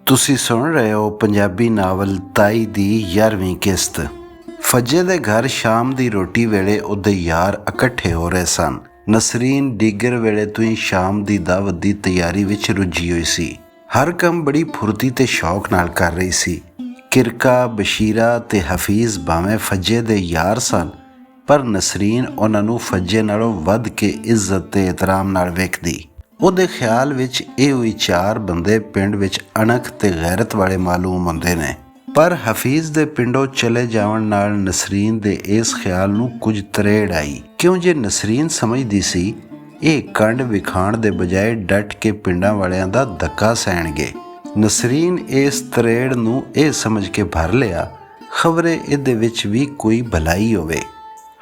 ਤੁਸੀਂ ਸੁਣ ਰਹੇ ਹੋ ਪੰਜਾਬੀ ਨਾਵਲ ਤਾਈ ਦੀ 11ਵੀਂ ਕਿਸ਼ਤ। ਫੱਜੇ ਦੇ ਘਰ ਸ਼ਾਮ ਦੀ ਰੋਟੀ ਵੇਲੇ ਉਹਦੇ ਯਾਰ ਇਕੱਠੇ ਹੋ ਰਹੇ ਸਨ। ਨਸਰੀਨ ਡਿੱਗਰ ਵੇਲੇ ਤੋਂ ਹੀ ਸ਼ਾਮ ਦੀ ਦਾਵਤ ਦੀ ਤਿਆਰੀ ਵਿੱਚ ਰੁੱਝੀ ਹੋਈ ਸੀ। ਹਰ ਕੰਮ ਬੜੀ ਫੁਰਤੀ ਤੇ ਸ਼ੌਕ ਨਾਲ ਕਰ ਰਹੀ ਸੀ। ਕਿਰਕਾ, ਬਸ਼ੀਰਾ ਤੇ ਹਫੀਜ਼ ਭਾਵੇਂ ਫੱਜੇ ਦੇ ਯਾਰ ਸਨ, ਪਰ ਨਸਰੀਨ ਉਹਨਾਂ ਨੂੰ ਫੱਜੇ ਨਾਲੋਂ ਵੱਧ ਕੇ ਇੱਜ਼ਤ ਤੇ ਇਤਰਾਮ ਨਾਲ ਵੇਖਦੀ। ਉਹਦੇ ਖਿਆਲ ਵਿੱਚ ਇਹੋ ਹੀ ਚਾਰ ਬੰਦੇ ਪਿੰਡ ਵਿੱਚ ਅਣਖ ਤੇ ਗੈਰਤ ਵਾਲੇ ਮਾਲੂਮ ਹੁੰਦੇ ਨੇ। ਪਰ ਹਫੀਜ਼ ਦੇ ਪਿੰਡੋਂ ਚਲੇ ਜਾਣ ਨਾਲ ਨਸਰੀਨ ਦੇ ਇਸ ਖਿਆਲ ਨੂੰ ਕੁਝ ਤਰੇੜ ਆਈ, ਕਿਉਂ ਜੇ ਨਸਰੀਨ ਸਮਝਦੀ ਸੀ ਇਹ ਕੰਡ ਵਿਖਾਣ ਦੇ ਬਜਾਏ ਡਟ ਕੇ ਪਿੰਡਾਂ ਵਾਲਿਆਂ ਦਾ ਧੱਕਾ ਸਹਿਣਗੇ। ਨਸਰੀਨ ਇਸ ਤਰੇੜ ਨੂੰ ਇਹ ਸਮਝ ਕੇ ਭਰ ਲਿਆ, ਖਬਰੇ ਇਹਦੇ ਵਿੱਚ ਵੀ ਕੋਈ ਭਲਾਈ ਹੋਵੇ।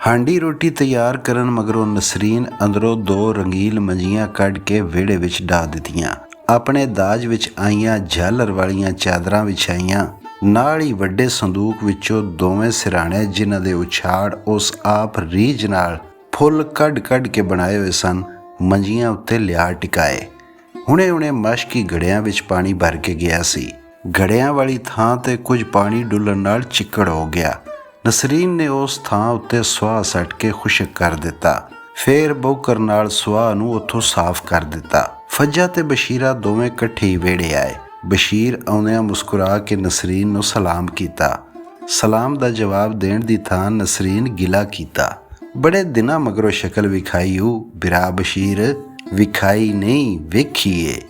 ਹਾਂਡੀ ਰੋਟੀ ਤਿਆਰ ਕਰਨ ਮਗਰੋਂ ਨਸਰੀਨ ਅੰਦਰੋਂ 2 ਰੰਗੀਲ ਮੰਜੀਆਂ ਕੱਢ ਕੇ ਵਿਹੜੇ ਵਿੱਚ ਢਾ ਦਿੱਤੀਆਂ। ਆਪਣੇ ਦਾਜ ਵਿੱਚ ਆਈਆਂ ਝਾਲਰ ਵਾਲੀਆਂ ਚਾਦਰਾਂ ਵਿਛਾਈਆਂ। ਨਾਲ ਹੀ ਵੱਡੇ ਸੰਦੂਕ ਵਿੱਚੋਂ 2 ਸਿਰਹਾਣੇ, ਜਿਨ੍ਹਾਂ ਦੇ ਉਛਾੜ ਉਸ ਆਪ ਰੀਝ ਨਾਲ ਫੁੱਲ ਕੱਢ ਕੇ ਬਣਾਏ ਹੋਏ ਸਨ, ਮੰਜੀਆਂ ਉੱਤੇ ਲਿਆ ਟਿਕਾਏ। ਹੁਣੇ ਮਸ਼ਕੀ ਘੜਿਆਂ ਵਿੱਚ ਪਾਣੀ ਭਰ ਕੇ ਗਿਆ ਸੀ। ਘੜਿਆਂ ਵਾਲੀ ਥਾਂ ਤੇ ਕੁਝ ਪਾਣੀ ਡੁੱਲਣ ਨਾਲ ਚਿੱਕੜ ਹੋ ਗਿਆ। ਨਸਰੀਨ ਨੇ ਉਸ ਥਾਂ ਉੱਤੇ ਸੁਆਹ ਸੱਟ ਕੇ ਖੁਸ਼ਕ ਕਰ ਦਿੱਤਾ। ਫੇਰ ਬੌਕਰ ਨਾਲ ਸੁਆਹ ਨੂੰ ਉੱਥੋਂ ਸਾਫ਼ ਕਰ ਦਿੱਤਾ। ਫੱਜਾ ਤੇ ਬਸ਼ੀਰਾ ਦੋਵੇਂ ਇਕੱਠੇ ਹੀ ਵਿਹੜੇ ਆਏ। ਬਸ਼ੀਰ ਆਉਂਦਿਆਂ ਮੁਸਕਰਾ ਕੇ ਨਸਰੀਨ ਨੂੰ ਸਲਾਮ ਕੀਤਾ। ਸਲਾਮ ਦਾ ਜਵਾਬ ਦੇਣ ਦੀ ਥਾਂ ਨਸਰੀਨ ਗਿਲਾ ਕੀਤਾ। ਬੜੇ ਦਿਨਾਂ ਮਗਰੋਂ ਸ਼ਕਲ ਵਿਖਾਈ ਹੂ ਬਿਰਾ ਬਸ਼ੀਰ। ਵਿਖਾਈ ਨਹੀਂ, ਵੇਖੀ ਏ,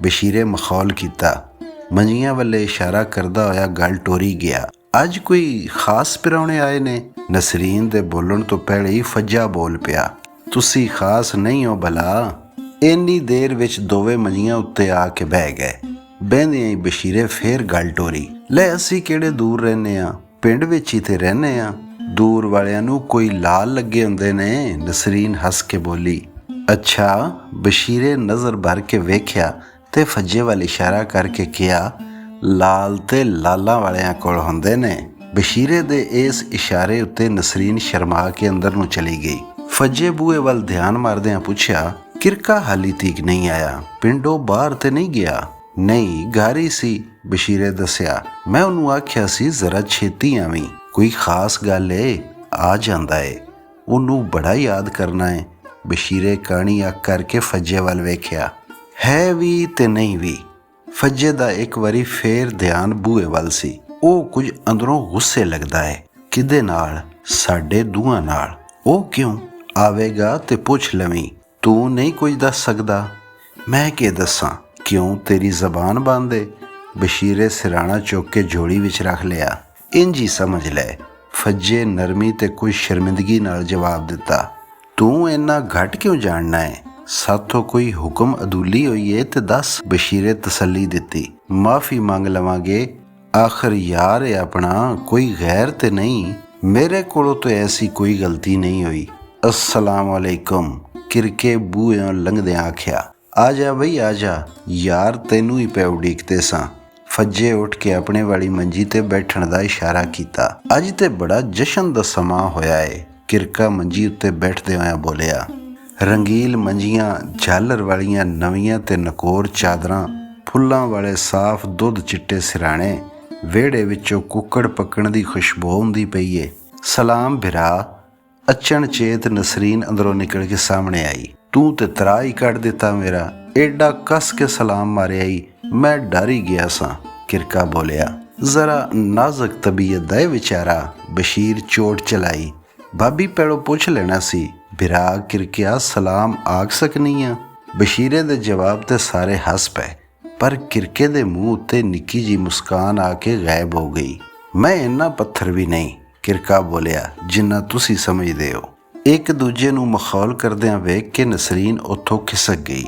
ਬਸ਼ੀਰੇ ਮਖੌਲ ਕੀਤਾ। ਮੰਜੀਆਂ ਵੱਲੇ ਇਸ਼ਾਰਾ ਕਰਦਾ ਹੋਇਆ ਗੱਲ ਟੋਰੀ ਗਿਆ। ਅੱਜ ਕੋਈ ਖਾਸ ਪ੍ਰਾਹੁਣੇ ਆਏ ਨੇ? ਨਸਰੀਨ ਦੇ ਬੋਲਣ ਤੋਂ ਪਹਿਲੇ ਹੀ ਫੱਜਾ ਬੋਲ ਪਿਆ। ਤੁਸੀਂ ਖਾਸ ਨਹੀਂ ਹੋ ਭਲਾ। ਇੰਨੀ ਦੇਰ ਵਿੱਚ ਦੋਵੇਂ ਮੰਜੀਆਂ ਉੱਤੇ ਆ ਕੇ ਬਹਿ ਗਏ। ਬਹਿੰਦਿਆਂ ਹੀ ਬਸ਼ੀਰੇ ਫੇਰ ਗੱਲ ਟੋਰੀ। ਲੈ, ਅਸੀਂ ਕਿਹੜੇ ਦੂਰ ਰਹਿੰਦੇ ਆ, ਪਿੰਡ ਵਿੱਚ ਹੀ ਤੇ ਰਹਿੰਦੇ ਆ। ਦੂਰ ਵਾਲਿਆਂ ਨੂੰ ਕੋਈ ਲਾਲ ਲੱਗੇ ਹੁੰਦੇ ਨੇ। ਨਸਰੀਨ ਹੱਸ ਕੇ ਬੋਲੀ। ਅੱਛਾ? ਬਸ਼ੀਰੇ ਨਜ਼ਰ ਭਰ ਕੇ ਵੇਖਿਆ ਤੇ ਫੱਜੇ ਵੱਲ ਇਸ਼ਾਰਾ ਕਰਕੇ ਕਿਹਾ, ਲਾਲ ਤੇ ਲਾਲਾਂ ਵਾਲਿਆਂ ਕੋਲ ਹੁੰਦੇ ਨੇ। ਬਸ਼ੀਰੇ ਦੇ ਇਸ ਇਸ਼ਾਰੇ ਉੱਤੇ ਨਸਰੀਨ ਸ਼ਰਮਾ ਕੇ ਅੰਦਰ ਨੂੰ ਚਲੀ ਗਈ। ਫੱਜੇ ਬੂਹੇ ਵੱਲ ਧਿਆਨ ਮਾਰਦਿਆਂ ਪੁੱਛਿਆ, ਕਿਰਕਾ ਹਾਲੀ ਤੀਕ ਨਹੀਂ ਆਇਆ? ਪਿੰਡੋਂ ਬਾਹਰ ਤੇ ਨਹੀਂ ਗਿਆ? ਨਹੀਂ, ਘਰ ਹੀ ਸੀ, ਬਸ਼ੀਰੇ ਦੱਸਿਆ। ਮੈਂ ਉਹਨੂੰ ਆਖਿਆ ਸੀ ਜ਼ਰਾ ਛੇਤੀ ਆਵੀਂ। ਕੋਈ ਖਾਸ ਗੱਲ ਏ? ਆ ਜਾਂਦਾ ਏ, ਉਹਨੂੰ ਬੜਾ ਯਾਦ ਕਰਨਾ ਏ। ਬਸ਼ੀਰੇ ਕਾਣੀ ਅੱਖ ਕਰਕੇ ਫੱਜੇ ਵੱਲ ਵੇਖਿਆ। ਹੈ ਵੀ ਤੇ ਨਹੀਂ ਵੀ। ਫੱਜੇ ਦਾ ਇੱਕ ਵਾਰੀ ਫੇਰ ਧਿਆਨ ਬੂਹੇ ਵੱਲ ਸੀ। ਉਹ ਕੁਝ ਅੰਦਰੋਂ ਗੁੱਸੇ ਲੱਗਦਾ ਹੈ। ਕਿਹਦੇ ਨਾਲ? ਸਾਡੇ ਦੋਹਾਂ ਨਾਲ। ਉਹ ਕਿਉਂ? ਆਵੇਗਾ ਤੇ ਪੁੱਛ ਲਵੀਂ। ਤੂੰ ਨਹੀਂ ਕੁਝ ਦੱਸ ਸਕਦਾ? ਮੈਂ ਕੀ ਦੱਸਾਂ? ਕਿਉਂ, ਤੇਰੀ ਜ਼ਬਾਨ ਬੰਦ ਏ? ਬਸ਼ੀਰੇ ਸਿਰਾਣਾ ਚੁੱਕ ਕੇ ਝੋਲੀ ਵਿੱਚ ਰੱਖ ਲਿਆ। ਇੰਝ ਹੀ ਸਮਝ ਲੈ। ਫੱਜੇ ਨਰਮੀ ਤੇ ਕੁਝ ਸ਼ਰਮਿੰਦਗੀ ਨਾਲ ਜਵਾਬ ਦਿੱਤਾ। ਤੂੰ ਇੰਨਾ ਘੱਟ ਕਿਉਂ ਜਾਣਨਾ ਹੈ? ਸਾਥੋਂ ਕੋਈ ਹੁਕਮ ਅਦੂਲੀ ਹੋਈ ਏ ਤੇ ਦੱਸ। ਬਸ਼ੀਰੇ ਤਸੱਲੀ ਦਿੱਤੀ। ਮਾਫੀ ਮੰਗ ਲਵਾਂਗੇ, ਆਖਰ ਯਾਰ ਏ ਆਪਣਾ, ਕੋਈ ਗੈਰ ਤੇ ਨਹੀਂ। ਮੇਰੇ ਕੋਲੋਂ ਤਾਂ ਐਸੀ ਕੋਈ ਗਲਤੀ ਨਹੀਂ ਹੋਈ। अस्सलाम अलैकुम, ਕਿਰਕੇ ਬੂਹਿਓਂ ਲੰਘਦਿਆਂ ਆਖਿਆ। ਆ ਜਾ ਬਈ ਆ ਜਾ, ਯਾਰ ਤੈਨੂੰ ਹੀ ਪੈ ਉਡੀਕਦੇ ਸਾਂ। ਫੱਜੇ ਉੱਠ ਕੇ ਆਪਣੇ ਵਾਲੀ ਮੰਜੀ ਤੇ ਬੈਠਣ ਦਾ ਇਸ਼ਾਰਾ ਕੀਤਾ। ਅੱਜ ਤੇ ਬੜਾ ਜਸ਼ਨ ਦਾ ਸਮਾਂ ਹੋਇਆ ਏ। ਕਿਰਕਾ ਮੰਜੀ ਉੱਤੇ ਬੈਠਦੇ ਹੋਇਆ ਬੋਲਿਆ। ਰੰਗੀਲ ਮੰਜੀਆਂ, ਝਾਲਰ ਵਾਲੀਆਂ ਨਵੀਆਂ ਤੇ ਨਕੋਰ ਚਾਦਰਾਂ, ਫੁੱਲਾਂ ਵਾਲੇ ਸਾਫ਼ ਦੁੱਧ ਚਿੱਟੇ ਸਿਰਹਾਣੇ, ਵਿਹੜੇ ਵਿੱਚੋਂ ਕੁੱਕੜ ਪੱਕਣ ਦੀ ਖੁਸ਼ਬੂ ਹੁੰਦੀ ਪਈ ਏ। ਸਲਾਮ ਬਿਰਾ। ਅਚਣਚੇਤ ਨਸਰੀਨ ਅੰਦਰੋਂ ਨਿਕਲ ਕੇ ਸਾਹਮਣੇ ਆਈ। ਤੂੰ ਤੇ ਤਰਾ ਹੀ ਕੱਢ ਦਿੱਤਾ ਮੇਰਾ। ਏਡਾ ਕੱਸ ਕੇ ਸਲਾਮ ਮਾਰਿਆ ਈ, ਮੈਂ ਡਰ ਹੀ ਗਿਆ ਸਾਂ। ਕਿਰਕਾ ਬੋਲਿਆ। ਜ਼ਰਾ ਨਾਜ਼ੁਕ ਤਬੀਅਤ ਦਾ ਏ ਵਿਚਾਰਾ। ਬਸ਼ੀਰ ਚੋਟ ਚਲਾਈ। ਭਾਬੀ ਪੈੜੋਂ ਪੁੱਛ ਲੈਣਾ ਸੀ। ਬਿਰਾ ਕਿਰਕਿਆ, ਸਲਾਮ ਆਖ ਸਕਨੀ ਆ? ਬਸ਼ੀਰੇ ਦੇ ਜਵਾਬ ਤੇ ਸਾਰੇ ਹੱਸ ਪਏ, ਪਰ ਕਿਰਕੇ ਦੇ ਮੂੰਹ ਉੱਤੇ ਨਿੱਕੀ ਜੀ ਮੁਸਕਾਨ ਆ ਕੇ ਗਾਇਬ ਹੋ ਗਈ। ਮੈਂ ਇੰਨਾ ਪੱਥਰ ਵੀ ਨਹੀਂ, ਕਿਰਕਾ ਬੋਲਿਆ, ਜਿੰਨਾ ਤੁਸੀਂ ਸਮਝਦੇ ਹੋ। ਇੱਕ ਦੂਜੇ ਨੂੰ ਮਖੌਲ ਕਰਦਿਆਂ ਵੇਖ ਕੇ ਨਸਰੀਨ ਉੱਥੋਂ ਖਿਸਕ ਗਈ।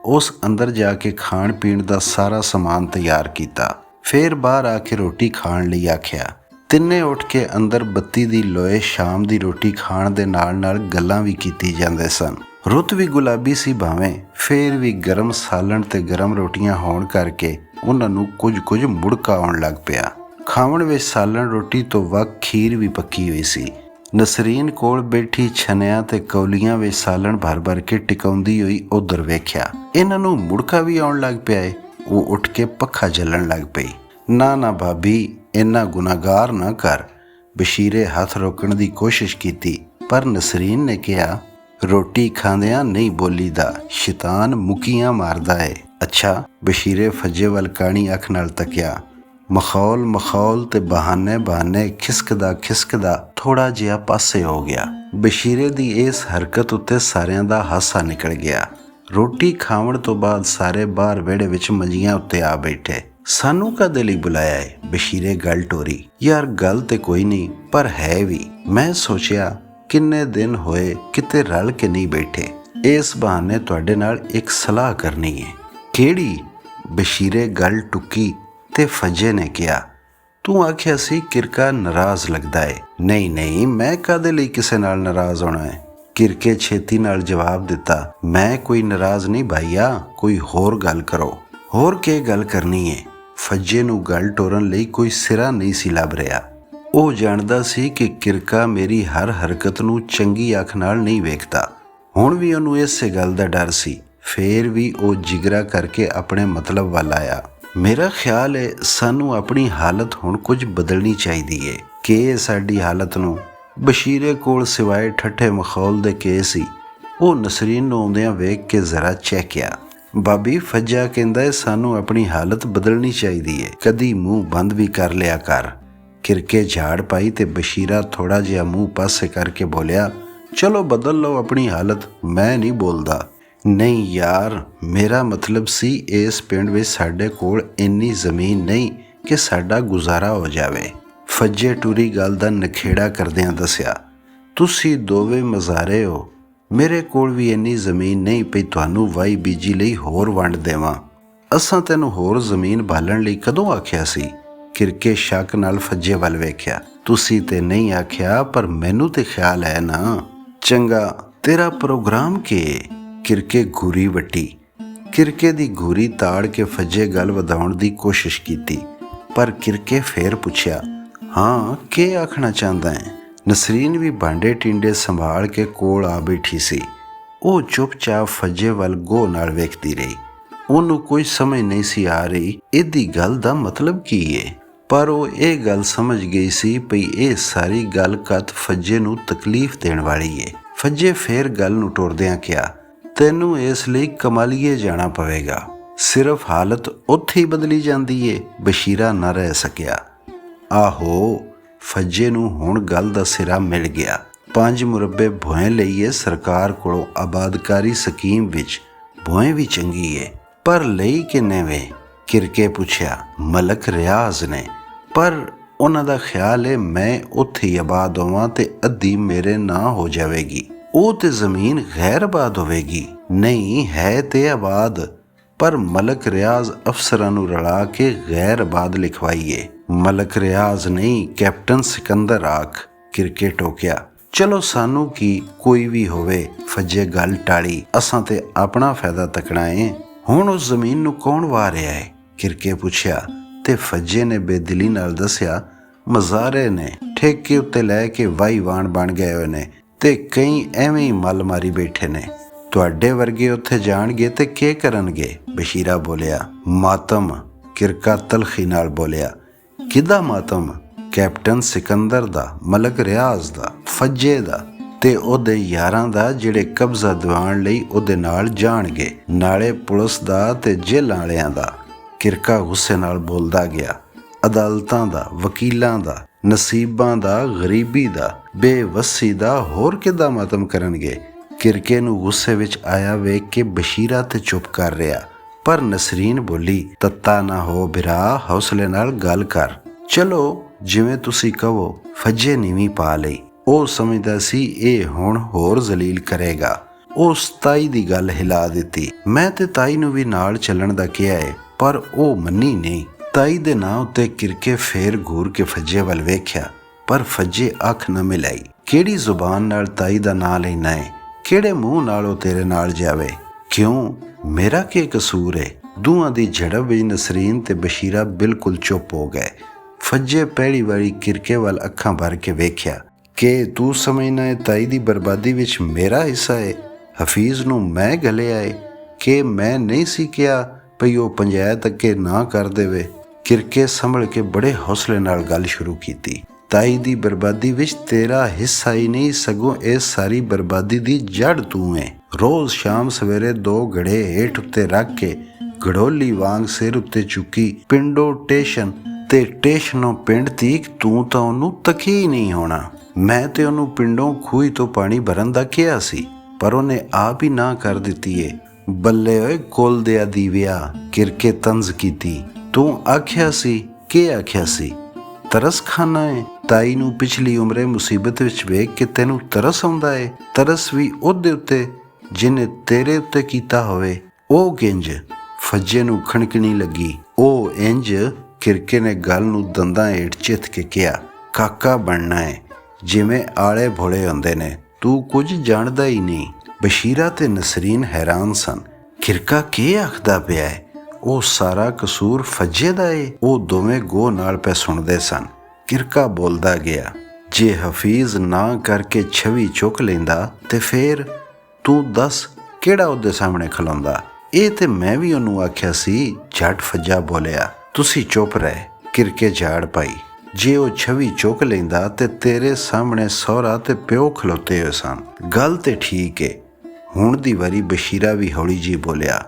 ਉਸ ਅੰਦਰ ਜਾ ਕੇ ਖਾਣ ਪੀਣ ਦਾ ਸਾਰਾ ਸਮਾਨ ਤਿਆਰ ਕੀਤਾ। ਫੇਰ ਬਾਹਰ ਆ ਕੇ ਰੋਟੀ ਖਾਣ ਲਈ ਆਖਿਆ। ਤਿੰਨੇ ਉੱਠ ਕੇ ਅੰਦਰ ਬੱਤੀ ਦੀ ਲੋਏ ਸ਼ਾਮ ਦੀ ਰੋਟੀ ਖਾਣ ਦੇ ਨਾਲ ਗੱਲਾਂ ਵੀ ਕੀਤੀ ਜਾਂਦੇ ਸਨ। ਰੁੱਤ ਵੀ ਗੁਲਾਬੀ ਸੀ ਭਾਵੇਂ, ਫੇਰ ਵੀ ਗਰਮ ਸਾਲਣ ਤੇ ਗਰਮ ਰੋਟੀਆਂ ਹੋਣ ਕਰਕੇ ਉਹਨਾਂ ਨੂੰ ਕੁਝ ਮੁੜਕਾ ਆਉਣ ਲੱਗ ਪਿਆ। ਖਾਵਣ ਵਿੱਚ ਸਾਲਣ ਰੋਟੀ ਤੋਂ ਵੱਖ ਖੀਰ ਵੀ ਪੱਕੀ ਹੋਈ ਸੀ। ਨਸਰੀਨ ਕੋਲ ਬੈਠੀ ਛਨਿਆਂ ਤੇ ਕੌਲੀਆਂ ਵਿੱਚ ਸਾਲਣ ਭਰ ਕੇ ਟਿਕਾਉਂਦੀ ਹੋਈ ਉਧਰ ਵੇਖਿਆ। ਇਹਨਾਂ ਨੂੰ ਮੁੜਕਾ ਵੀ ਆਉਣ ਲੱਗ ਪਿਆ ਏ। ਉਹ ਉੱਠ ਕੇ ਪੱਖਾ ਝੱਲਣ ਲੱਗ ਪਈ। ਨਾ ਭਾਬੀ, ਇੰਨਾ ਗੁਨਾਹਗਾਰ ਨਾ ਕਰ। ਬਸ਼ੀਰੇ ਹੱਥ ਰੋਕਣ ਦੀ ਕੋਸ਼ਿਸ਼ ਕੀਤੀ, ਪਰ ਨਸਰੀਨ ਨੇ ਕਿਹਾ, ਰੋਟੀ ਖਾਂਦਿਆਂ ਨਹੀਂ ਬੋਲੀਦਾ, ਸ਼ੈਤਾਨ ਮੁੱਕੀਆਂ ਮਾਰਦਾ ਏ। ਅੱਛਾ। ਬਸ਼ੀਰੇ ਫੱਜੇ ਵੱਲ ਕਾਣੀ ਅੱਖ ਨਾਲ ਤੱਕਿਆ। ਮਖੌਲ ਤੇ ਬਹਾਨੇ ਖਿਸਕਦਾ ਥੋੜਾ ਜਿਹਾ ਪਾਸੇ ਹੋ ਗਿਆ। ਬਸ਼ੀਰੇ ਦੀ ਇਸ ਹਰਕਤ ਉੱਤੇ ਸਾਰਿਆਂ ਦਾ ਹਾਸਾ ਨਿਕਲ ਗਿਆ। ਰੋਟੀ ਖਾਵਣ ਤੋਂ ਬਾਅਦ ਸਾਰੇ ਬਾਹਰ ਵਿਹੜੇ ਵਿੱਚ ਮੰਜੀਆਂ ਉੱਤੇ ਆ ਬੈਠੇ। ਸਾਨੂੰ ਕਦੇ ਲਈ ਬੁਲਾਇਆ ਏ? ਬਸ਼ੀਰੇ ਗੱਲ ਟੋਰੀ। ਯਾਰ ਗੱਲ ਤੇ ਕੋਈ ਨਹੀਂ, ਪਰ ਹੈ ਵੀ। ਮੈਂ ਸੋਚਿਆ ਕਿੰਨੇ ਦਿਨ ਹੋਏ ਕਿਤੇ ਰਲ ਕੇ ਨਹੀਂ ਬੈਠੇ, ਇਸ ਬਹਾਨੇ ਤੁਹਾਡੇ ਨਾਲ ਇੱਕ ਸਲਾਹ ਕਰਨੀ ਹੈ। ਕਿਹੜੀ? ਬਸ਼ੀਰੇ ਗੱਲ ਟੁੱਕੀ ਤੇ ਫੱਜੇ ਨੇ ਕਿਹਾ, ਤੂੰ ਆਖਿਆ ਸੀ ਕਿਰਕਾ ਨਾਰਾਜ਼ ਲੱਗਦਾ ਏ। ਨਹੀਂ, ਮੈਂ ਕਾਹਦੇ ਲਈ ਕਿਸੇ ਨਾਲ ਨਾਰਾਜ਼ ਹੋਣਾ ਹੈ? ਕਿਰਕੇ ਛੇਤੀ ਨਾਲ ਜਵਾਬ ਦਿੱਤਾ, ਮੈਂ ਕੋਈ ਨਾਰਾਜ਼ ਨਹੀਂ ਭਾਈਆ, ਕੋਈ ਹੋਰ ਗੱਲ ਕਰੋ। ਹੋਰ ਕੀ ਗੱਲ ਕਰਨੀ ਏ? ਫੱਜੇ ਨੂੰ ਗੱਲ ਟੋਰਨ ਲਈ ਕੋਈ ਸਿਰਾ ਨਹੀਂ ਸੀ ਲੱਭ ਰਿਹਾ। ਉਹ ਜਾਣਦਾ ਸੀ ਕਿ ਕਿਰਕਾ ਮੇਰੀ ਹਰ ਹਰਕਤ ਨੂੰ ਚੰਗੀ ਅੱਖ ਨਾਲ ਨਹੀਂ ਵੇਖਦਾ। ਹੁਣ ਵੀ ਉਹਨੂੰ ਇਸੇ ਗੱਲ ਦਾ ਡਰ ਸੀ। ਫੇਰ ਵੀ ਉਹ ਜਿਗਰਾ ਕਰਕੇ ਆਪਣੇ ਮਤਲਬ ਵੱਲ ਆਇਆ। ਮੇਰਾ ਖਿਆਲ ਹੈ ਸਾਨੂੰ ਆਪਣੀ ਹਾਲਤ ਹੁਣ ਕੁਝ ਬਦਲਣੀ ਚਾਹੀਦੀ ਏ। ਕਿ ਸਾਡੀ ਹਾਲਤ ਨੂੰ? ਬਸ਼ੀਰੇ ਕੋਲ ਸਿਵਾਏ ਠੱਠੇ ਮਖੌਲ ਦੇ ਕੇਸ ਸੀ। ਉਹ ਨਸਰੀਨ ਨੂੰ ਆਉਂਦਿਆਂ ਵੇਖ ਕੇ ਜ਼ਰਾ ਚਹਿਕਿਆ। ਬਾਬੀ, ਫੱਜਾ ਕਹਿੰਦਾ ਹੈ ਸਾਨੂੰ ਆਪਣੀ ਹਾਲਤ ਬਦਲਣੀ ਚਾਹੀਦੀ ਏ, ਕਦੀ ਮੂੰਹ ਬੰਦ ਵੀ ਕਰ ਲਿਆ ਕਰ। ਕਿਰਕੇ ਝਾੜ ਪਾਈ ਤੇ ਬਸ਼ੀਰਾ ਥੋੜਾ ਜਿਹਾ ਮੂੰਹ ਪਾਸੇ ਕਰਕੇ ਬੋਲਿਆ, ਚਲੋ ਬਦਲ ਲਓ ਆਪਣੀ ਹਾਲਤ, ਮੈਂ ਨਹੀਂ ਬੋਲਦਾ। ਨਹੀਂ ਯਾਰ, ਮੇਰਾ ਮਤਲਬ ਸੀ ਇਸ ਪਿੰਡ ਵਿੱਚ ਸਾਡੇ ਕੋਲ ਇੰਨੀ ਜ਼ਮੀਨ ਨਹੀਂ ਕਿ ਸਾਡਾ ਗੁਜ਼ਾਰਾ ਹੋ ਜਾਵੇ। ਫੱਜੇ ਟੂਰੀ ਗੱਲ ਦਾ ਨਖੇੜਾ ਕਰਦਿਆਂ ਦੱਸਿਆ, ਤੁਸੀਂ ਦੋਵੇਂ ਮਜ਼ਾਰੇ ਹੋ, ਮੇਰੇ ਕੋਲ ਵੀ ਇੰਨੀ ਜ਼ਮੀਨ ਨਹੀਂ ਪਈ ਤੁਹਾਨੂੰ ਵਾਈ ਬੀਜੀ ਲਈ ਹੋਰ ਵੰਡ ਦੇਵਾਂ। ਅਸਾਂ ਤੈਨੂੰ ਹੋਰ ਜ਼ਮੀਨ ਬਾਲਣ ਲਈ ਕਦੋਂ ਆਖਿਆ ਸੀ? ਕਿਰਕੇ ਸ਼ੱਕ ਨਾਲ ਫੱਜੇ ਵੱਲ ਵੇਖਿਆ। ਤੁਸੀਂ ਤੇ ਨਹੀਂ ਆਖਿਆ, ਪਰ ਮੈਨੂੰ ਤੇ ਖਿਆਲ ਹੈ ਨਾ। ਚੰਗਾ, ਤੇਰਾ ਪ੍ਰੋਗਰਾਮ ਕੀ? ਕਿਰਕੇ ਘੂਰੀ ਵੱਟੀ। ਕਿਰਕੇ ਦੀ ਘੂਰੀ ਤਾੜ ਕੇ ਫੱਜੇ ਗੱਲ ਵਧਾਉਣ ਦੀ ਕੋਸ਼ਿਸ਼ ਕੀਤੀ, ਪਰ ਕਿਰਕੇ ਫੇਰ ਪੁੱਛਿਆ, ਹਾਂ ਕੀ ਆਖਣਾ ਚਾਹੁੰਦਾ ਹੈ? ਨਸਰੀਨ ਵੀ ਭਾਂਡੇ ਟਿੰਡੇ ਸੰਭਾਲ ਕੇ ਕੋਲ ਆ ਬੈਠੀ ਸੀ। ਉਹ ਚੁੱਪਚਾਪ ਫੱਜੇ ਵੱਲ ਗੋਹ ਨਾਲ ਵੇਖਦੀ ਰਹੀ। ਉਹਨੂੰ ਕੋਈ ਸਮਝ ਨਹੀਂ ਸੀ ਆ ਰਹੀ ਇਹਦੀ ਗੱਲ ਦਾ ਮਤਲਬ ਕੀ ਏ, ਪਰ ਉਹ ਇਹ ਗੱਲ ਸਮਝ ਗਈ ਸੀ ਭਈ ਇਹ ਸਾਰੀ ਗੱਲ ਕਤ ਫੱਜੇ ਨੂੰ ਤਕਲੀਫ ਦੇਣ ਵਾਲੀ ਏ। ਫੱਜੇ ਫੇਰ ਗੱਲ ਨੂੰ ਟੋਰਦਿਆਂ ਕਿਹਾ, ਤੈਨੂੰ ਇਸ ਲਈ ਕਮਾਲੀਏ ਜਾਣਾ ਪਵੇਗਾ। ਸਿਰਫ ਹਾਲਤ ਉੱਥੇ ਹੀ ਬਦਲੀ ਜਾਂਦੀ ਏ। ਬਸ਼ੀਰਾ ਨਾ ਰਹਿ ਸਕਿਆ। ਆਹੋ, ਫੱਜੇ ਨੂੰ ਹੁਣ ਗੱਲ ਦਾ ਸਿਰਾ ਮਿਲ ਗਿਆ। 5 ਮੁਰੱਬੇ ਭੋਏ ਲਈਏ ਸਰਕਾਰ ਕੋਲੋਂ ਆਬਾਦਕਾਰੀ ਸਕੀਮ ਵਿੱਚ। ਭੋਏ ਵੀ ਚੰਗੀ ਏ, ਪਰ ਲਈ ਕਿੰਨੇ ਵੇ? ਕਿਰਕੇ ਪੁੱਛਿਆ। ਮਲਕ ਰਿਆਜ਼ ਨੇ, ਪਰ ਉਹਨਾਂ ਦਾ ਖਿਆਲ ਏ ਮੈਂ ਉੱਥੇ ਹੀ ਆਬਾਦ ਹੋਵਾਂ ਤੇ ਅੱਧੀ ਮੇਰੇ ਨਾਂ ਹੋ ਜਾਵੇਗੀ। ਉਹ ਤੇ ਜ਼ਮੀਨ ਗੈਰ ਆਬਾਦ ਹੋਵੇਗੀ। ਨਹੀਂ ਹੈ ਤੇ ਆਬਾਦ, ਪਰ ਮਲਕ ਰਿਆਜ਼ ਅਫਸਰਾਂ ਨੂੰ ਰਲਾ ਕੇ ਗੈਰ ਆਬਾਦ ਲਿਖਵਾਈਏ। ਮਲਕ ਰਿਆਜ਼ ਨਹੀਂ, ਕੈਪਟਨ ਸਿਕੰਦਰ ਆਖ। ਕਿਰਕੇ ਟੋਕਿਆ। ਚਲੋ ਸਾਨੂੰ ਕੀ, ਕੋਈ ਵੀ ਹੋਵੇ। ਫੱਜੇ ਗੱਲ ਟਾਲੀ, ਅਸਾਂ ਤੇ ਆਪਣਾ ਫਾਇਦਾ ਤੱਕਣਾ ਏ। ਹੁਣ ਉਸ ਜ਼ਮੀਨ ਨੂੰ ਕੌਣ ਵਾਹ ਰਿਹਾ ਏ? ਕਿਰਕੇ ਪੁੱਛਿਆ ਤੇ ਫੱਜੇ ਨੇ ਬੇਦਿਲੀ ਨਾਲ ਦੱਸਿਆ, ਮਜ਼ਾਰੇ ਨੇ ਠੇਕੇ ਉੱਤੇ ਲੈ ਕੇ ਵਾਈ ਵਾਣ ਬਣ ਗਏ ਹੋਏ ਨੇ ਤੇ ਕਈ ਐਵੇਂ ਹੀ ਮੱਲ ਮਾਰੀ ਬੈਠੇ ਨੇ। ਤੁਹਾਡੇ ਵਰਗੇ ਉੱਥੇ ਜਾਣਗੇ ਤੇ ਕੀ ਕਰਨਗੇ? ਬਸ਼ੀਰਾ ਬੋਲਿਆ। ਮਾਤਮ। ਕਿਰਕਾ ਤਲਖੀ ਨਾਲ ਬੋਲਿਆ। ਕਿਹਦਾ ਮਾਤਮ? ਕੈਪਟਨ ਸਿਕੰਦਰ ਦਾ, ਮਲਕ ਰਿਆਜ਼ ਦਾ, ਫੱਜੇ ਦਾ ਤੇ ਉਹਦੇ ਯਾਰਾਂ ਦਾ ਜਿਹੜੇ ਕਬਜ਼ਾ ਦਿਵਾਉਣ ਲਈ ਉਹਦੇ ਨਾਲ ਜਾਣਗੇ, ਨਾਲੇ ਪੁਲਿਸ ਦਾ ਤੇ ਜੇਲ੍ਹਾਂ ਵਾਲਿਆਂ ਦਾ। ਕਿਰਕਾ ਗੁੱਸੇ ਨਾਲ ਬੋਲਦਾ ਗਿਆ। ਅਦਾਲਤਾਂ ਦਾ, ਵਕੀਲਾਂ ਦਾ, ਨਸੀਬਾਂ ਦਾ, ਗਰੀਬੀ ਦਾ, ਬੇਵੱਸੀ ਦਾ, ਹੋਰ ਕਿੱਦਾਂ ਮਾਤਮ ਕਰਨਗੇ? ਕਿਰਕੇ ਨੂੰ ਗੁੱਸੇ ਵਿੱਚ ਆਇਆ ਵੇਖ ਕੇ ਬਸ਼ੀਰਾ ਤੇ ਚੁੱਪ ਕਰ ਰਿਹਾ, ਪਰ ਨਸਰੀਨ ਬੋਲੀ, ਤੱਤਾ ਨਾ ਹੋ ਬਿਰਾ, ਹੌਸਲੇ ਨਾਲ ਗੱਲ ਕਰ। ਚਲੋ ਜਿਵੇਂ ਤੁਸੀਂ ਕਹੋ। ਫੱਜੇ ਨੀਵੀਂ ਪਾ ਲਈ। ਉਹ ਸਮਝਦਾ ਸੀ ਇਹ ਹੁਣ ਹੋਰ ਜ਼ਲੀਲ ਕਰੇਗਾ। ਉਸ ਤਾਈ ਦੀ ਗੱਲ ਹਿਲਾ ਦਿੱਤੀ। ਮੈਂ ਤੇ ਤਾਈ ਨੂੰ ਵੀ ਨਾਲ ਚੱਲਣ ਦਾ ਕਿਹਾ ਏ, ਪਰ ਉਹ ਮੰਨੀ ਨਹੀਂ। ਤਾਈ ਦੇ ਨਾਂ ਉੱਤੇ ਕਿਰਕੇ ਫੇਰ ਘੂਰ ਕੇ ਫੱਜੇ ਵੱਲ ਵੇਖਿਆ, ਪਰ ਫੱਜੇ ਅੱਖ ਨਾ ਮਿਲਾਈ। ਕਿਹੜੀ ਜ਼ੁਬਾਨ ਨਾਲ ਤਾਈ ਦਾ ਨਾਂ ਲੈਣਾ ਏ? ਕਿਹੜੇ ਮੂੰਹ ਨਾਲ ਉਹ ਤੇਰੇ ਨਾਲ ਜਾਵੇ? ਕਿਉਂ, ਮੇਰਾ ਕੀ ਕਸੂਰ ਏ? ਦੋਵਾਂ ਦੀ ਝੜਪ ਵਿੱਚ ਨਸਰੀਨ ਤੇ ਬਸ਼ੀਰਾ ਬਿਲਕੁਲ ਚੁੱਪ ਹੋ ਗਏ। ਫੱਜੇ ਪਹਿਲੀ ਵਾਰੀ ਕਿਰਕੇ ਵੱਲ ਅੱਖਾਂ ਭਰ ਕੇ ਵੇਖਿਆ। ਕਿ ਤੂੰ ਸਮਝਣਾ ਏ ਤਾਈ ਦੀ ਬਰਬਾਦੀ ਵਿੱਚ ਮੇਰਾ ਹਿੱਸਾ ਏ? ਹਫੀਜ਼ ਨੂੰ ਮੈਂ ਗਲਿਆ ਏ? ਕਿ ਮੈਂ ਨਹੀਂ ਸੀ ਕਿਹਾ ਭਈ ਉਹ ਪੰਚਾਇਤ ਅੱਗੇ ਨਾ ਕਰ ਦੇਵੇ। ਕਿਰਕੇ ਸੰਭਲ ਕੇ ਬੜੇ ਹੌਸਲੇ ਨਾਲ ਗੱਲ ਸ਼ੁਰੂ ਕੀਤੀ। ਤਾਈ ਦੀ ਬਰਬਾਦੀ ਵਿੱਚ ਤੇਰਾ ਹਿੱਸਾ ਹੀ ਨਹੀਂ, ਸਗੋਂ ਇਸ ਸਾਰੀ ਬਰਬਾਦੀ ਦੀ ਜੜ ਤੂੰ ਏ। ਰੋਜ਼ ਸ਼ਾਮ ਸਵੇਰੇ 2 ਘੜੇ ਹੇਠ ਉੱਤੇ ਰੱਖ ਕੇ ਗੜੋਲੀ ਵਾਂਗ ਸਿਰ ਉੱਤੇ ਚੁੱਕੀ ਪਿੰਡੋਂ ਟੇਸ਼ਨ ਤੇ ਟੇਸ਼ਨੋਂ ਪਿੰਡ ਤੀਕ ਤੂੰ ਤਾਂ ਉਹਨੂੰ ਤਕੀ ਹੀ ਨਹੀਂ ਹੋਣਾ। ਮੈਂ ਤੇ ਉਹਨੂੰ ਪਿੰਡੋਂ ਖੂਹੀ ਤੋਂ ਪਾਣੀ ਭਰਨ ਦਾ ਕਿਹਾ ਸੀ, ਪਰ ਉਹਨੇ ਆਪ ਹੀ ਨਾ ਕਰ ਦਿੱਤੀ ਏ। ਬੱਲੇ ਓਏ ਕੁਲ ਦਿਆ ਦੀਵਿਆ, ਕਿਰਕੇ ਤੰਜ਼ ਕੀਤੀ। ਤੂੰ ਆਖਿਆ ਸੀ, ਕੀ ਆਖਿਆ ਸੀ? ਤਰਸ ਖਾਨਾ ਏ। ਤਾਈ ਨੂੰ ਪਿਛਲੀ ਉਮਰੇ ਮੁਸੀਬਤ ਵਿੱਚ ਵੇਖ ਕੇ ਤੈਨੂੰ ਤਰਸ ਆਉਂਦਾ ਏ? ਤਰਸ ਵੀ ਉਹਦੇ ਉੱਤੇ ਜਿਹਨੇ ਤੇਰੇ ਉੱਤੇ ਕੀਤਾ ਹੋਵੇ। ਉਹ ਕਿੰਜ? ਫੱਜੇ ਨੂੰ ਖਣਕਣੀ ਲੱਗੀ। ਉਹ ਇੰਜ, ਕਿਰਕੇ ਨੇ ਗੱਲ ਨੂੰ ਦੰਦਾਂ ਹੇਠ ਚਿੱਥ ਕੇ ਕਿਹਾ। ਕਾਕਾ ਬਣਨਾ ਏ, ਜਿਵੇਂ ਆਲੇ ਭੋਲੇ ਹੁੰਦੇ ਨੇ। ਤੂੰ ਕੁਝ ਜਾਣਦਾ ਹੀ ਨਹੀਂ। ਬਸ਼ੀਰਾ ਤੇ ਨਸਰੀਨ ਹੈਰਾਨ ਸਨ। ਕਿਰਕਾ ਕੀ ਆਖਦਾ ਪਿਆ ਏ? ਉਹ ਸਾਰਾ ਕਸੂਰ ਫੱਜੇ ਦਾ ਏ? ਉਹ ਦੋਵੇਂ ਗੋ ਨਾਲ ਪੈ ਸੁਣਦੇ ਸਨ। ਕਿਰਕਾ ਬੋਲਦਾ ਗਿਆ, ਜੇ ਹਫੀਜ਼ ਨਾ ਕਰਕੇ ਛਵੀ ਚੁੱਕ ਲੈਂਦਾ ਤੇ ਫੇਰ ਤੂੰ ਦੱਸ ਕਿਹੜਾ ਉਹਦੇ ਸਾਹਮਣੇ ਖਲੋਂਦਾ? ਇਹ ਤੇ ਮੈਂ ਵੀ ਉਹਨੂੰ ਆਖਿਆ ਸੀ। ਝੱਟ ਫੱਜਾ ਬੋਲਿਆ। ਤੁਸੀਂ ਚੁੱਪ ਰਹੇ। ਕਿਰਕੇ ਝਾੜ ਪਾਈ। ਜੇ ਉਹ ਛਵੀ ਚੁੱਕ ਲੈਂਦਾ ਤੇ ਤੇਰੇ ਸਾਹਮਣੇ ਸਹੁਰਾ ਤੇ ਪਿਓ ਖਲੋਤੇ ਹੋਏ ਸਨ। ਗੱਲ ਤੇ ਠੀਕ ਏ। ਹੁਣ ਦੀ ਵਾਰੀ ਬਸ਼ੀਰਾ ਵੀ ਹੌਲੀ ਜੀ ਬੋਲਿਆ।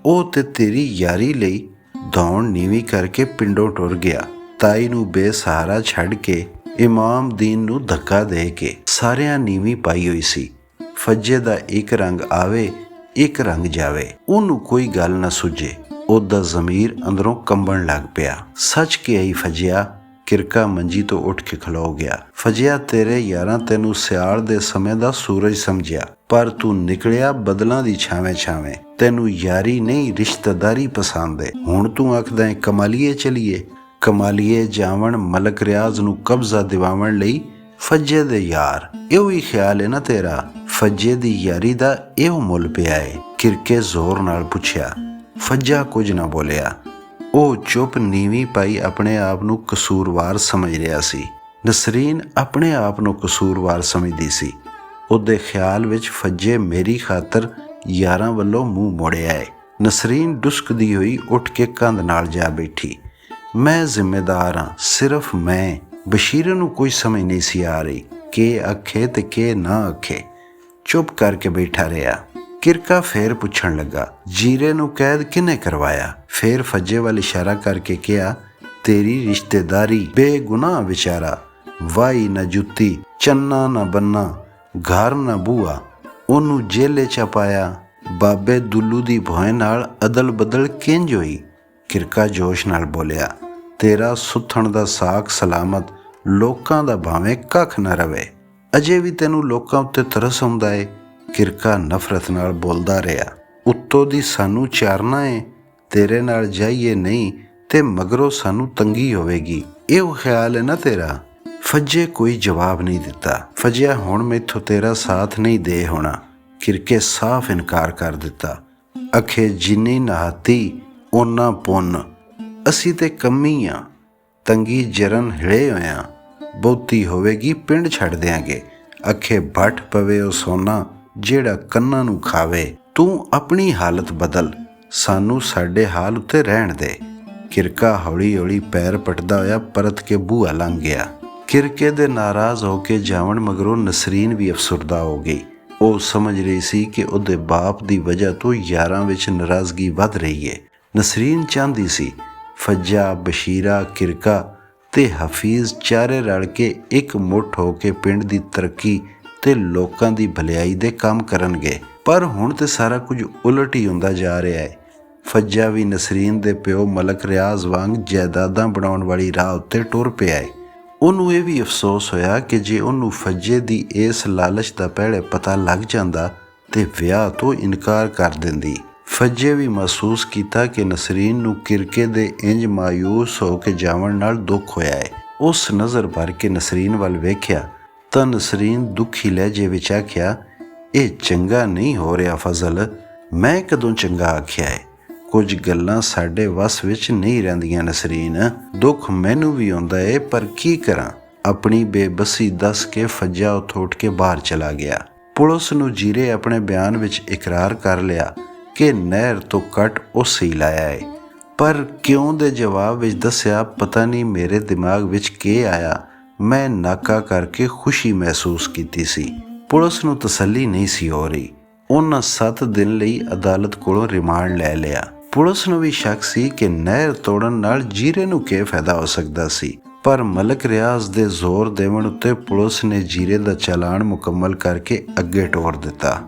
ਉਹ ਤੇ ਤੇਰੀ ਯਾਰੀ ਲਈ ਦੌਣ ਨੀਵੀਂ ਕਰਕੇ ਪਿੰਡੋਂ ਟੁਰ ਗਿਆ। ਤਾਈ ਨੂੰ ਬੇਸਹਾਰਾ ਛੱਡ ਕੇ, ਇਮਾਮਦੀਨ ਨੂੰ ਧੱਕਾ ਦੇ ਕੇ। ਸਾਰਿਆਂ ਨੀਵੀਂ ਪਾਈ ਹੋਈ ਸੀ। ਫੱਜੇ ਦਾ ਇੱਕ ਰੰਗ ਆਵੇ, ਇੱਕ ਰੰਗ ਜਾਵੇ, ਉਹਨੂੰ ਕੋਈ ਗੱਲ ਨਾ ਸੁੱਝੇ। ਉਹਦਾ ਜ਼ਮੀਰ ਅੰਦਰੋਂ ਕੰਬਣ ਲੱਗ ਪਿਆ। ਸੱਚ ਕਿ ਆਈ ਫੱਜਿਆ। ਕਿਰਕਾ ਮੰਜੀ ਤੋਂ ਉੱਠ ਕੇ ਖਲੋ ਗਿਆ। ਫੱਜਿਆ, ਤੇਰੇ ਯਾਰਾਂ ਤੈਨੂੰ ਸਿਆਲ ਦੇ ਸਮੇਂ ਦਾ ਸੂਰਜ ਸਮਝਿਆ, ਪਰ ਤੂੰ ਨਿਕਲਿਆ ਬਦਲਾਂ ਦੀ ਛਾਵੇਂ। ਤੈਨੂੰ ਯਾਰੀ ਨਹੀਂ ਰਿਸ਼ਤੇਦਾਰੀ ਪਸੰਦ ਏ। ਹੁਣ ਤੂੰ ਆਖਦਾ ਏ ਕਮਾਲੀਏ ਚਲੀਏ। ਕਮਾਲੀਏ ਜਾਵਣ ਮਲਕ ਰਿਆਜ਼ ਨੂੰ ਕਬਜ਼ਾ ਦਿਵਾਉਣ ਲਈ ਫੱਜੇ ਦੇ ਯਾਰ। ਇਹੋ ਹੀ ਖਿਆਲ ਏ ਨਾ ਤੇਰਾ? ਫੱਜੇ ਦੀ ਯਾਰੀ ਦਾ ਇਹੋ ਮੁੱਲ ਪਿਆ ਏ? ਕਿਰਕੇ ਜ਼ੋਰ ਨਾਲ ਪੁੱਛਿਆ। ਫੱਜਾ ਕੁਝ ਨਾ ਬੋਲਿਆ। ਉਹ ਚੁੱਪ ਨੀਵੀਂ ਪਾਈ ਆਪਣੇ ਆਪ ਨੂੰ ਕਸੂਰਵਾਰ ਸਮਝ ਰਿਹਾ ਸੀ। ਨਸਰੀਨ ਆਪਣੇ ਆਪ ਨੂੰ ਕਸੂਰਵਾਰ ਸਮਝਦੀ ਸੀ। ਉਹਦੇ ਖਿਆਲ ਵਿੱਚ ਫੱਜੇ ਮੇਰੀ ਖਾਤਰ ਯਾਰਾਂ ਵੱਲੋਂ ਮੂੰਹ ਮੋੜਿਆ ਏ। ਨਸਰੀਨ ਡੁਸਕਦੀ ਹੋਈ ਉੱਠ ਕੇ ਕੰਧ ਨਾਲ ਜਾ ਬੈਠੀ। ਮੈਂ ਜ਼ਿੰਮੇਦਾਰ ਹਾਂ, ਸਿਰਫ ਮੈਂ। ਬਸ਼ੀਰੇ ਨੂੰ ਕੋਈ ਸਮਝ ਨਹੀਂ ਸੀ ਆ ਰਹੀ ਕਿ ਆਖੇ ਤੇ ਕਿ ਨਾ ਆਖੇ। ਚੁੱਪ ਕਰਕੇ ਬੈਠਾ ਰਿਹਾ। ਕਿਰਕਾ ਫੇਰ ਪੁੱਛਣ ਲੱਗਾ, ਜੀਰੇ ਨੂੰ ਕੈਦ ਕਿਹਨੇ ਕਰਵਾਇਆ? ਫੇਰ ਫੱਜੇ ਵੱਲ ਇਸ਼ਾਰਾ ਕਰਕੇ ਕਿਹਾ, ਤੇਰੀ ਰਿਸ਼ਤੇਦਾਰੀ। ਬੇਗੁਨਾਹ ਵਿਚਾਰਾ, ਵਾਈ ਨਾ ਜੁੱਤੀ, ਚੰਨਾ ਨਾ ਬੰਨਾ, ਘਰ ਨਾ ਬੂਆ। ਉਹਨੂੰ ਜੇਲੇ ਚ ਪਾਇਆ। ਬਾਬੇ ਦੁੱਲੂ ਦੀ ਭੋਏ ਨਾਲ ਅਦਲ ਬਦਲ ਕਿੰਜ ਹੋਈ? ਕਿਰਕਾ ਜੋਸ਼ ਨਾਲ ਬੋਲਿਆ, ਤੇਰਾ ਸੁੱਥਣ ਦਾ ਸਾਕ ਸਲਾਮਤ। ਲੋਕਾਂ ਦਾ ਭਾਵੇਂ ਕੱਖ ਨਾ ਰਵੇ। ਅਜੇ ਵੀ ਤੈਨੂੰ ਲੋਕਾਂ ਉੱਤੇ ਤਰਸ ਆਉਂਦਾ ਏ? ਕਿਰਕਾ ਨਫ਼ਰਤ ਨਾਲ ਬੋਲਦਾ ਰਿਹਾ। ਉੱਤੋਂ ਦੀ ਸਾਨੂੰ ਚਾਰਨਾ ਏ। ਤੇਰੇ ਨਾਲ ਜਾਈਏ ਨਹੀਂ ਤੇ ਮਗਰੋਂ ਸਾਨੂੰ ਤੰਗੀ ਹੋਵੇਗੀ। ਇਹੋ ਖਿਆਲ ਹੈ ਨਾ ਤੇਰਾ? ਫੱਜੇ ਕੋਈ ਜਵਾਬ ਨਹੀਂ ਦਿੱਤਾ। ਫੱਜਿਆ, ਹੁਣ ਮੈਥੋਂ ਤੇਰਾ ਸਾਥ ਨਹੀਂ ਦੇ ਹੋਣਾ। ਕਿਰਕੇ ਸਾਫ਼ ਇਨਕਾਰ ਕਰ ਦਿੱਤਾ। ਅਖੇ ਜਿੰਨੀ ਨਹਾਤੀ ਓਨਾ ਪੁੰਨ। ਅਸੀਂ ਤੇ ਕੰਮੀ ਆ। ਤੰਗੀ ਜਰਨ ਹਿਲੇ ਹੋਇਆਂ। ਬਹੁਤੀ ਹੋਵੇਗੀ ਪਿੰਡ ਛੱਡ ਦਿਆਂਗੇ। ਅਖੇ ਭੱਟ ਪਵੇ ਉਹ ਸੋਨਾ ਜਿਹੜਾ ਕੰਨਾਂ ਨੂੰ ਖਾਵੇ। ਤੂੰ ਆਪਣੀ ਹਾਲਤ ਬਦਲ, ਸਾਨੂੰ ਸਾਡੇ ਹਾਲ ਉੱਤੇ ਰਹਿਣ ਦੇ। ਕਿਰਕਾ ਹੌਲੀ ਹੌਲੀ ਪੈਰ ਪਟਦਾ ਹੋਇਆ ਪਰਤ ਕੇ ਬੂਹਾ ਲੰਘ ਗਿਆ। ਕਿਰਕੇ ਦੇ ਨਾਰਾਜ਼ ਹੋ ਕੇ ਜਾਵਣ ਮਗਰੋਂ ਨਸਰੀਨ ਵੀ ਅਫਸੁਰਦਾ ਹੋ ਗਈ। ਉਹ ਸਮਝ ਰਹੀ ਸੀ ਕਿ ਉਹਦੇ ਬਾਪ ਦੀ ਵਜ੍ਹਾ ਤੋਂ ਯਾਰਾਂ ਵਿੱਚ ਨਾਰਾਜ਼ਗੀ ਵੱਧ ਰਹੀ ਏ। ਨਸਰੀਨ ਚਾਹੁੰਦੀ ਸੀ ਫੱਜਾ, ਬਸ਼ੀਰਾ, ਕਿਰਕਾ ਤੇ ਹਫੀਜ਼ ਚਾਰੇ ਰਲ ਕੇ ਇੱਕ ਮੁੱਠ ਹੋ ਕੇ ਪਿੰਡ ਦੀ ਤਰੱਕੀ ਤੇ ਲੋਕਾਂ ਦੀ ਭਲਾਈ ਦੇ ਕੰਮ ਕਰਨਗੇ। ਪਰ ਹੁਣ ਤੇ ਸਾਰਾ ਕੁਝ ਉਲਟ ਹੀ ਹੁੰਦਾ ਜਾ ਰਿਹਾ ਹੈ। ਫੱਜਾ ਵੀ ਨਸਰੀਨ ਦੇ ਪਿਓ ਮਲਕ ਰਿਆਜ਼ ਵਾਂਗ ਜਾਇਦਾਦਾਂ ਬਣਾਉਣ ਵਾਲੀ ਰਾਹ ਉੱਤੇ ਟੁਰ ਪਿਆ ਹੈ। ਉਹਨੂੰ ਇਹ ਵੀ ਅਫਸੋਸ ਹੋਇਆ ਕਿ ਜੇ ਉਹਨੂੰ ਫੱਜੇ ਦੀ ਇਸ ਲਾਲਚ ਦਾ ਪਹਿਲੇ ਪਤਾ ਲੱਗ ਜਾਂਦਾ ਤੇ ਵਿਆਹ ਤੋਂ ਇਨਕਾਰ ਕਰ ਦਿੰਦੀ। ਫੱਜੇ ਵੀ ਮਹਿਸੂਸ ਕੀਤਾ ਕਿ ਨਸਰੀਨ ਨੂੰ ਕਿਰਕੇ ਦੇ ਇੰਜ ਮਾਯੂਸ ਹੋ ਕੇ ਜਾਵਣ ਨਾਲ ਦੁੱਖ ਹੋਇਆ ਹੈ। ਉਸ ਨਜ਼ਰ ਭਰ ਕੇ ਨਸਰੀਨ ਵੱਲ ਵੇਖਿਆ ਤਾਂ ਨਸਰੀਨ ਦੁਖੀ ਲਹਿਜੇ ਵਿੱਚ ਆਖਿਆ, ਇਹ ਚੰਗਾ ਨਹੀਂ ਹੋ ਰਿਹਾ ਫਜ਼ਲ। ਮੈਂ ਕਦੋਂ ਚੰਗਾ ਆਖਿਆ ਹੈ? ਕੁਝ ਗੱਲਾਂ ਸਾਡੇ ਵੱਸ ਵਿੱਚ ਨਹੀਂ ਰਹਿੰਦੀਆਂ ਨਸਰੀਨ। ਦੁੱਖ ਮੈਨੂੰ ਵੀ ਆਉਂਦਾ ਏ, ਪਰ ਕੀ ਕਰਾਂ? ਆਪਣੀ ਬੇਬਸੀ ਦੱਸ ਕੇ ਫੱਜਾ ਉੱਥੋਂ ਉੱਠ ਕੇ ਬਾਹਰ ਚਲਾ ਗਿਆ। ਪੁਲਿਸ ਨੂੰ ਜੀਰੇ ਆਪਣੇ ਬਿਆਨ ਵਿੱਚ ਇਕਰਾਰ ਕਰ ਲਿਆ ਕਿ ਨਹਿਰ ਤੋਂ ਕੱਟ ਉਸ ਹੀ ਲਾਇਆ ਏ। ਪਰ ਕਿਉਂ ਦੇ ਜਵਾਬ ਵਿੱਚ ਦੱਸਿਆ ਪਤਾ ਨਹੀਂ ਮੇਰੇ ਦਿਮਾਗ ਵਿੱਚ ਕੀ ਆਇਆ। ਮੈਂ ਨਾਕਾ ਕਰਕੇ ਖੁਸ਼ੀ ਮਹਿਸੂਸ ਕੀਤੀ ਸੀ। ਪੁਲਿਸ ਨੂੰ ਤਸੱਲੀ ਨਹੀਂ ਸੀ ਹੋ ਰਹੀ। ਉਹਨਾਂ 7 ਦਿਨ ਲਈ ਅਦਾਲਤ ਕੋਲੋਂ ਰਿਮਾਂਡ ਲੈ ਲਿਆ। ਪੁਲਿਸ ਨੂੰ ਵੀ ਸ਼ੱਕ ਸੀ ਕਿ ਨਹਿਰ ਤੋੜਨ ਨਾਲ ਜੀਰੇ ਨੂੰ ਕੀ ਫਾਇਦਾ ਹੋ ਸਕਦਾ ਸੀ, ਪਰ ਮਲਕ ਰਿਆਜ਼ ਦੇ ਜ਼ੋਰ ਦੇਵਣ ਉੱਤੇ ਪੁਲਿਸ ਨੇ ਜੀਰੇ ਦਾ ਚਾਲਾਨ ਮੁਕੰਮਲ ਕਰਕੇ ਅੱਗੇ ਤੋਰ ਦਿੱਤਾ।